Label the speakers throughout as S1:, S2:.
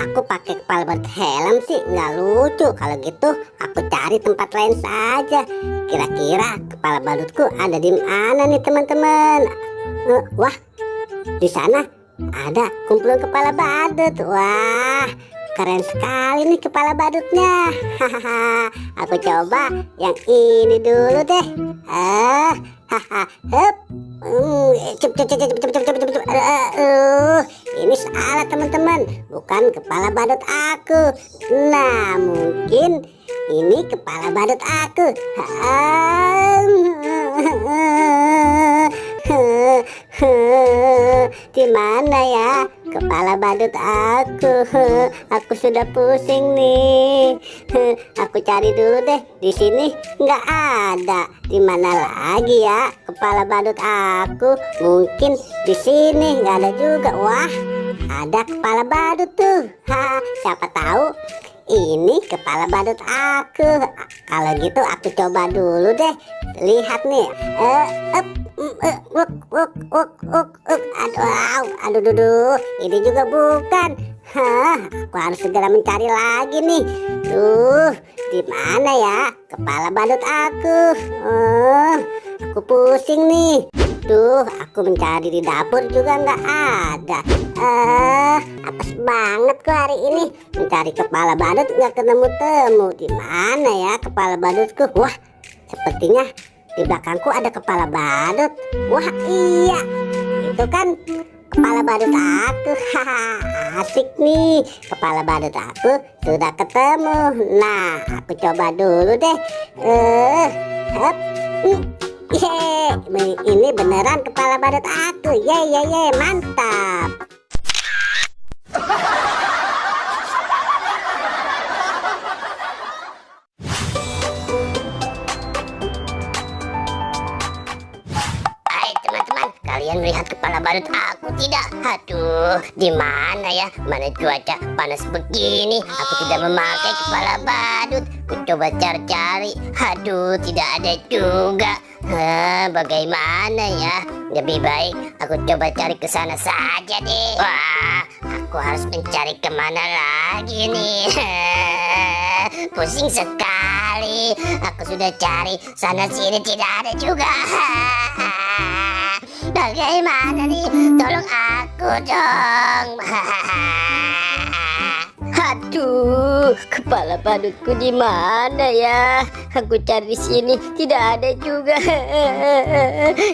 S1: aku pakai kepala badut helm sih nggak lucu. Kalau gitu aku cari tempat lain saja. Kira-kira kepala badutku ada di mana nih teman-teman? Wah, di sana ada kumpulan kepala badut. Wah, keren sekali nih kepala badutnya. Hahaha, aku coba yang ini dulu deh. Hup. Cep. Ini salah teman-teman, bukan kepala badut aku. Nah, mungkin ini kepala badut aku. Di mana ya kepala badut aku? Aku sudah pusing nih. Aku cari dulu deh. Di sini nggak ada. Di mana lagi ya kepala badut aku? Mungkin di sini nggak ada juga. Wah, ada kepala badut tuh. Siapa tahu ini kepala badut aku. Kalau gitu aku coba dulu deh. Lihat nih. Aduh, ini juga bukan. Aku harus segera mencari lagi nih. Di mana ya kepala badut aku? Aku pusing nih. Aku mencari di dapur juga nggak ada. Apes banget kok hari ini. Mencari kepala badut nggak ketemu-temu. Di mana ya kepala badutku? Wah, sepertinya di belakangku ada kepala badut. Wah, iya, itu kan kepala badut aku. Asik nih, kepala badut aku sudah ketemu. Nah, aku coba dulu deh. Ini beneran kepala badut aku. Ye, mantap. Kalian melihat kepala badut aku tidak? Aduh, di mana ya? Mana cuaca panas begini? Aku tidak memakai kepala badut. Ku coba cari-cari. Aduh, tidak ada juga. Bagaimana ya? Lebih baik aku coba cari ke sana saja deh. Wah, aku harus mencari kemana lagi nih? Pusing sekali. Aku sudah cari sana sini tidak ada juga. Bagaimana nih? Tolong aku dong.
S2: Aduh, kepala badutku di mana ya? Aku cari di sini tidak ada juga.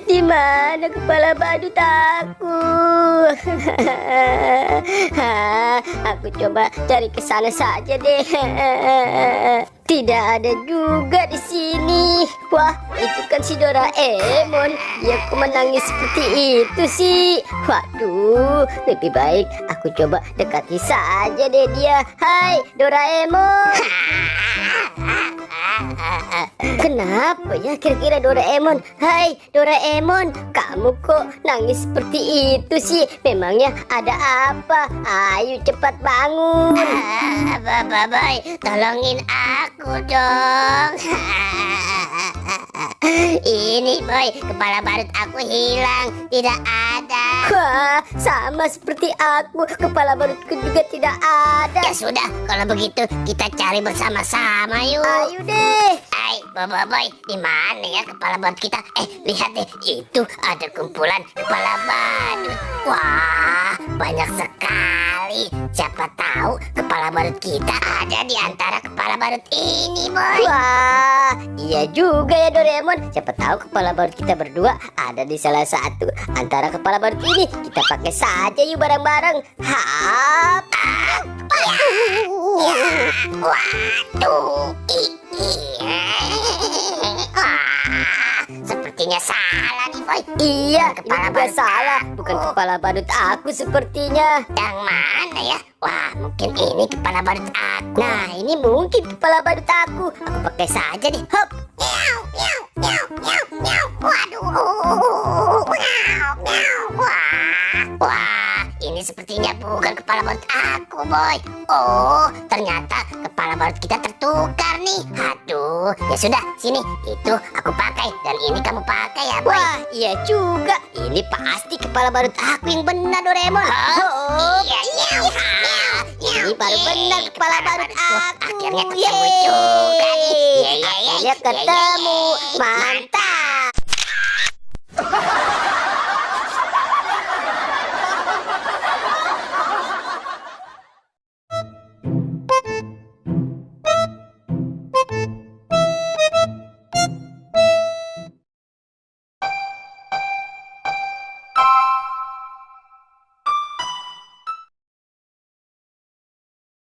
S2: Di mana kepala badut aku? Aku coba cari ke sana saja deh. Tidak ada juga di sini. Wah, itu kan si Doraemon. Dia kok menangis seperti itu sih. Waduh, lebih baik aku coba dekati saja deh dia. Hai, Doraemon. Kenapa ya kira-kira Doraemon? Hai, Doraemon, kamu kok nangis seperti itu sih? Memangnya ada apa? Ayo cepat bangun.
S1: Boy, tolongin aku dong. Ini Boy, kepala badut aku hilang, tidak ada.
S2: Wah, sama seperti aku, kepala badutku juga tidak ada.
S1: Ya sudah, kalau begitu kita cari bersama-sama yuk.
S2: Ayo deh.
S1: Hai, Boy, di mana ya kepala badut kita? Lihat deh, itu ada kumpulan kepala badut. Wah, banyak sekali. Siapa tahu kepala badut kita ada di antara kepala badut ini, Boy.
S2: Wah, iya juga ya Doraemon. Siapa tahu kepala badut kita berdua ada di salah satu antara kepala badut ini. Kita pakai saja yuk bareng-bareng. Hap.
S1: Waduh. Sepertinya salah nih, Boy.
S2: Iya,
S1: kepala
S2: ini juga
S1: badut
S2: salah. Bukan kepala badut aku sepertinya.
S1: Yang mana ya? Wah, mungkin ini kepala badut aku.
S2: Nah, ini mungkin kepala badut aku. Aku pakai saja deh. Hop.
S1: Waduh. Wah, ini sepertinya bukan kepala barut aku, boy. Oh, ternyata kepala barut kita tertukar nih. Aduh, ya sudah, sini. Itu aku pakai dan ini kamu pakai ya, boy.
S2: Wah, iya juga. Ini pasti kepala barut aku yang benar, Doraemon. Oh,
S1: iya.
S2: ini baru benar kepala barut aku.
S1: Akhirnya ketemu juga nih.
S2: Akhirnya ketemu. Mantap.